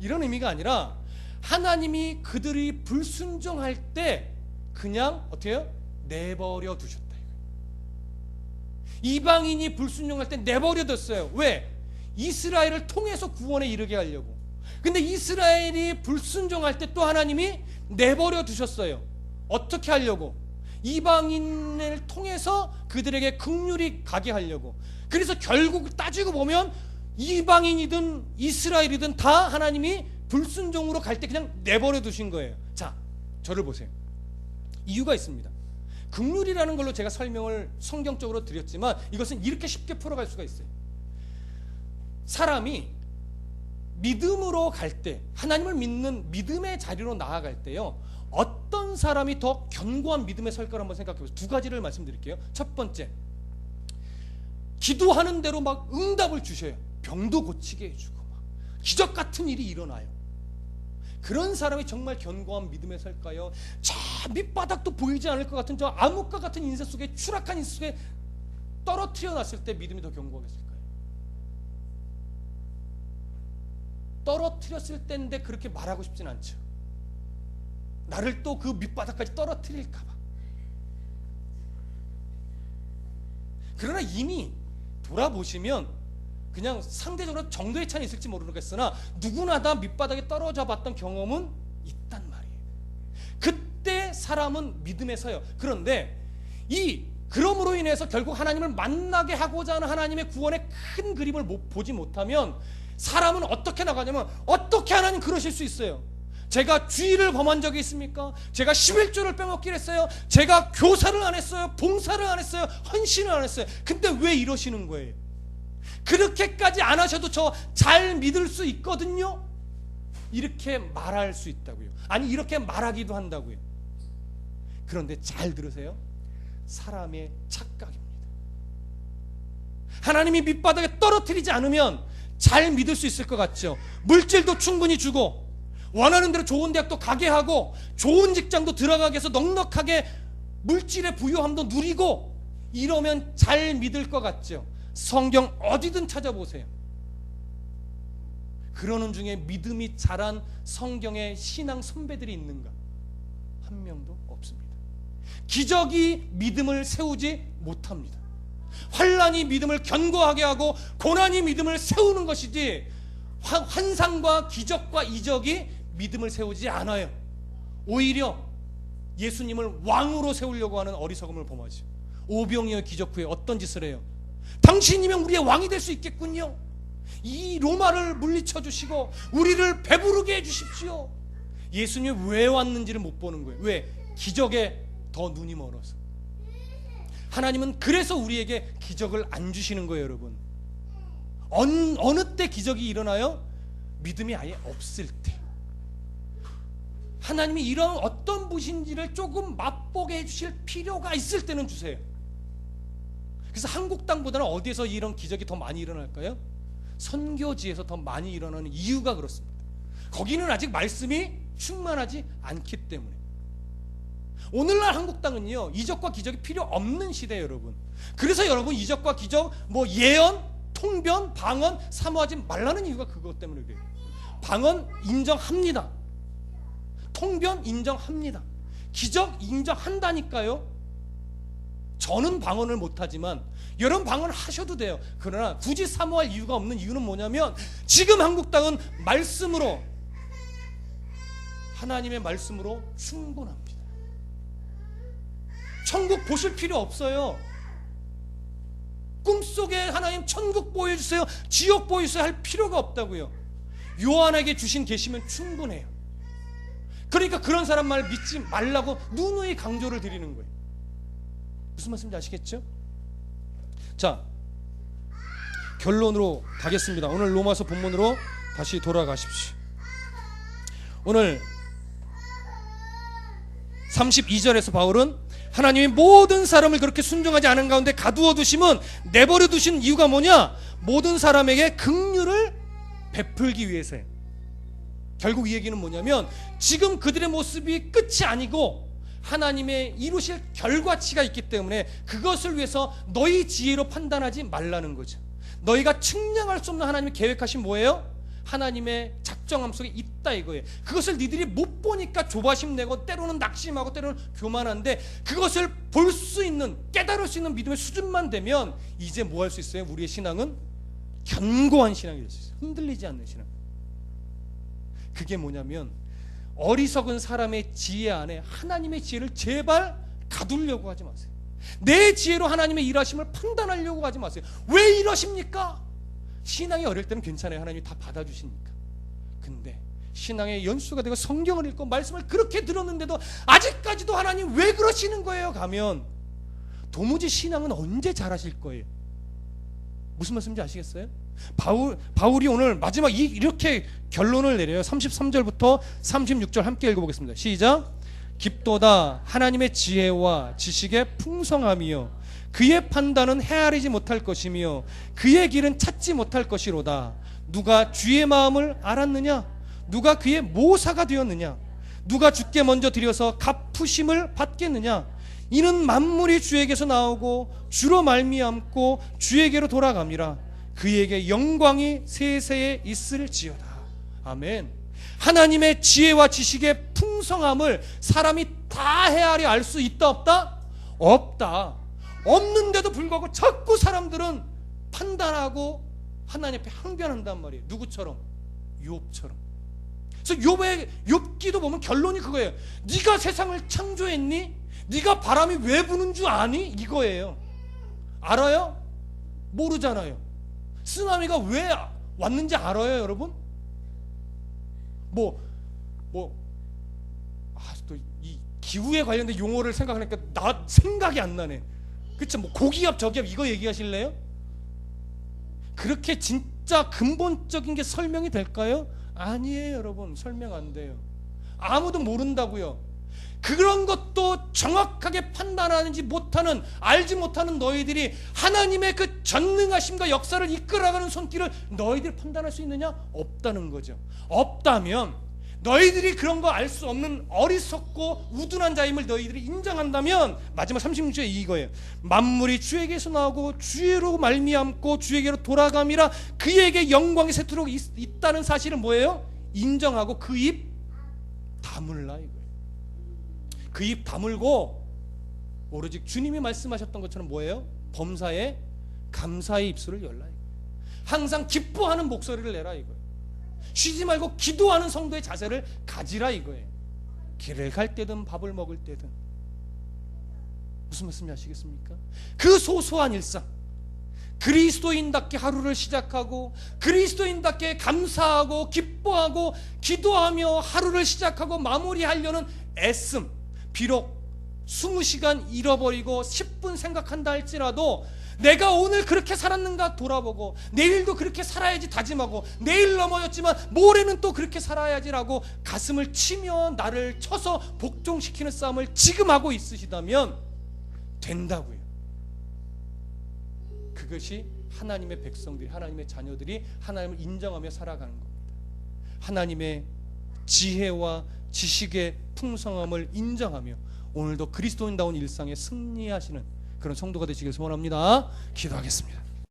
이런 의미가 아니라 하나님이 그들이 불순종할 때 그냥 어떻게 해요? 내버려 두셨다. 이방인이 불순종할 때 내버려 뒀어요. 왜? 이스라엘을 통해서 구원에 이르게 하려고. 근데 이스라엘이 불순종할 때 또 하나님이 내버려 두셨어요. 어떻게 하려고? 이방인을 통해서 그들에게 긍휼이 가게 하려고. 그래서 결국 따지고 보면 이방인이든 이스라엘이든 다 하나님이 불순종으로 갈 때 그냥 내버려 두신 거예요. 자, 저를 보세요. 이유가 있습니다. 긍휼이라는 걸로 제가 설명을 성경적으로 드렸지만 이것은 이렇게 쉽게 풀어갈 수가 있어요. 사람이 믿음으로 갈 때, 하나님을 믿는 믿음의 자리로 나아갈 때요, 어떤 사람이 더 견고한 믿음에 설까를 한번 생각해 보세요. 두 가지를 말씀드릴게요. 첫 번째, 기도하는 대로 막 응답을 주셔요. 병도 고치게 해주고 막 기적 같은 일이 일어나요. 그런 사람이 정말 견고한 믿음에 설까요? 저 밑바닥도 보이지 않을 것 같은 저 암흑과 같은 인생 속에, 추락한 인생 속에 떨어뜨려 놨을 때 믿음이 더 견고하겠을까요? 떨어뜨렸을 때인데 그렇게 말하고 싶진 않죠. 나를 또 그 밑바닥까지 떨어뜨릴까 봐. 그러나 이미 돌아보시면 그냥 상대적으로 정도의 차이는 있을지 모르겠으나 누구나 다 밑바닥에 떨어져 봤던 경험은 있단 말이에요. 그때 사람은 믿음에 서요. 그런데 그럼으로 인해서 결국 하나님을 만나게 하고자 하는 하나님의 구원의 큰 그림을 보지 못하면 사람은 어떻게 나가냐면, 어떻게 하나님 그러실 수 있어요? 제가 주의를 범한 적이 있습니까? 제가 11조를 빼먹기를 했어요? 제가 교사를 안 했어요? 봉사를 안 했어요? 헌신을 안 했어요? 근데 왜 이러시는 거예요? 그렇게까지 안 하셔도 저 잘 믿을 수 있거든요? 이렇게 말할 수 있다고요. 아니 이렇게 말하기도 한다고요. 그런데 잘 들으세요. 사람의 착각입니다. 하나님이 밑바닥에 떨어뜨리지 않으면 잘 믿을 수 있을 것 같죠. 물질도 충분히 주고 원하는 대로 좋은 대학도 가게 하고 좋은 직장도 들어가게 해서 넉넉하게 물질의 부유함도 누리고 이러면 잘 믿을 것 같죠. 성경 어디든 찾아보세요. 그러는 중에 믿음이 자란 성경의 신앙 선배들이 있는가? 한 명도 없습니다. 기적이 믿음을 세우지 못합니다. 환난이 믿음을 견고하게 하고 고난이 믿음을 세우는 것이지 환상과 기적과 이적이 믿음을 세우지 않아요. 오히려 예수님을 왕으로 세우려고 하는 어리석음을 범하죠. 오병이어 기적 후에 어떤 짓을 해요? 당신이면 우리의 왕이 될 수 있겠군요. 이 로마를 물리쳐 주시고 우리를 배부르게 해주십시오. 예수님이 왜 왔는지를 못 보는 거예요. 왜? 기적에 더 눈이 멀어서. 하나님은 그래서 우리에게 기적을 안 주시는 거예요, 여러분. 어느 때 기적이 일어나요? 믿음이 아예 없을 때. 하나님이 이런 어떤 분인지를 조금 맛보게 해주실 필요가 있을 때는 주세요. 그래서 한국 땅보다는 어디에서 이런 기적이 더 많이 일어날까요? 선교지에서 더 많이 일어나는 이유가 그렇습니다. 거기는 아직 말씀이 충만하지 않기 때문에. 오늘날 한국 땅은요, 이적과 기적이 필요 없는 시대예요, 여러분. 그래서 여러분 이적과 기적, 예언, 통변, 방언 사모하지 말라는 이유가 그것 때문에 그래요. 방언 인정합니다. 통변 인정합니다. 기적 인정한다니까요. 저는 방언을 못하지만 여러분 방언 하셔도 돼요. 그러나 굳이 사모할 이유가 없는 이유는 뭐냐면 지금 한국 땅은 말씀으로, 하나님의 말씀으로 충분합니다. 천국 보실 필요 없어요. 꿈속에 하나님 천국 보여주세요, 지옥 보여주세요 할 필요가 없다고요. 요한에게 주신 계시면 충분해요. 그러니까 그런 사람 말 믿지 말라고 누누이 강조를 드리는 거예요. 무슨 말씀인지 아시겠죠? 자, 결론으로 가겠습니다. 오늘 로마서 본문으로 다시 돌아가십시오. 오늘 32절에서 바울은 하나님이 모든 사람을 그렇게 순종하지 않은 가운데 가두어 두심은, 내버려 두신 이유가 뭐냐? 모든 사람에게 긍휼을 베풀기 위해서예요. 결국 이 얘기는 뭐냐면 지금 그들의 모습이 끝이 아니고 하나님의 이루실 결과치가 있기 때문에 그것을 위해서 너희 지혜로 판단하지 말라는 거죠. 너희가 측량할 수 없는 하나님의 계획하신 뭐예요? 하나님의 작정함 속에 있다 이거예요. 그것을 니들이 못 보니까 조바심 내고 때로는 낙심하고 때로는 교만한데, 그것을 볼 수 있는, 깨달을 수 있는 믿음의 수준만 되면 이제 뭐 할 수 있어요? 우리의 신앙은 견고한 신앙이 될 수 있어요. 흔들리지 않는 신앙. 그게 뭐냐면 어리석은 사람의 지혜 안에 하나님의 지혜를 제발 가두려고 하지 마세요. 내 지혜로 하나님의 일하심을 판단하려고 하지 마세요. 왜 이러십니까? 신앙이 어릴 때는 괜찮아요. 하나님이 다 받아주시니까. 근데 신앙의 연수가 되고 성경을 읽고 말씀을 그렇게 들었는데도 아직까지도 하나님 왜 그러시는 거예요? 가면 도무지 신앙은 언제 잘하실 거예요? 무슨 말씀인지 아시겠어요? 바울이 오늘 마지막 이렇게 결론을 내려요. 33절부터 36절 함께 읽어보겠습니다. 시작. 깊도다 하나님의 지혜와 지식의 풍성함이요 그의 판단은 헤아리지 못할 것이며 그의 길은 찾지 못할 것이로다. 누가 주의 마음을 알았느냐? 누가 그의 모사가 되었느냐? 누가 주께 먼저 드려서 갚으심을 받겠느냐? 이는 만물이 주에게서 나오고 주로 말미암고 주에게로 돌아갑니다. 그에게 영광이 세세에 있을지어다. 아멘. 하나님의 지혜와 지식의 풍성함을 사람이 다 헤아려 알 수 있다 없다? 없다. 없는데도 불구하고 자꾸 사람들은 판단하고 하나님 앞에 항변한단 말이에요. 누구처럼? 욥처럼. 그래서 욥기도 보면 결론이 그거예요. 네가 세상을 창조했니? 네가 바람이 왜 부는 줄 아니? 이거예요. 알아요? 모르잖아요. 쓰나미가 왜 왔는지 알아요, 여러분? 또 이 기후에 관련된 용어를 생각하니까 나 생각이 안 나네. 그쵸? 뭐 고기압 저기압 이거 얘기하실래요? 그렇게 진짜 근본적인 게 설명이 될까요? 아니에요, 여러분. 설명 안 돼요. 아무도 모른다고요. 그런 것도 정확하게 판단하는지 못하는, 알지 못하는 너희들이 하나님의 그 전능하심과 역사를 이끌어가는 손길을 너희들이 판단할 수 있느냐? 없다는 거죠. 없다면 너희들이 그런 거 알 수 없는 어리석고 우둔한 자임을 너희들이 인정한다면 마지막 36절에 이거예요. 만물이 주에게서 나오고 주로 말미암고 주에게로 돌아감이라 그에게 영광이 세토록 있다는 사실은 뭐예요? 인정하고 그 입 다물라 이거예요. 그 입 다물고 오로지 주님이 말씀하셨던 것처럼 뭐예요? 범사에 감사의 입술을 열라 이거예요. 항상 기뻐하는 목소리를 내라 이거예요. 쉬지 말고 기도하는 성도의 자세를 가지라 이거예요. 길을 갈 때든 밥을 먹을 때든. 무슨 말씀인지 아시겠습니까? 그 소소한 일상, 그리스도인답게 하루를 시작하고 그리스도인답게 감사하고 기뻐하고 기도하며 하루를 시작하고 마무리하려는 애씀, 비록 20시간 잃어버리고 10분 생각한다 할지라도 내가 오늘 그렇게 살았는가 돌아보고 내일도 그렇게 살아야지 다짐하고 내일 넘어졌지만 모레는 또 그렇게 살아야지라고 가슴을 치며 나를 쳐서 복종시키는 싸움을 지금 하고 있으시다면 된다고요. 그것이 하나님의 백성들이, 하나님의 자녀들이 하나님을 인정하며 살아가는 겁니다. 하나님의 지혜와 지식의 풍성함을 인정하며 오늘도 그리스도인다운 일상에 승리하시는 그런 성도가 되시길 소원합니다. 기도하겠습니다.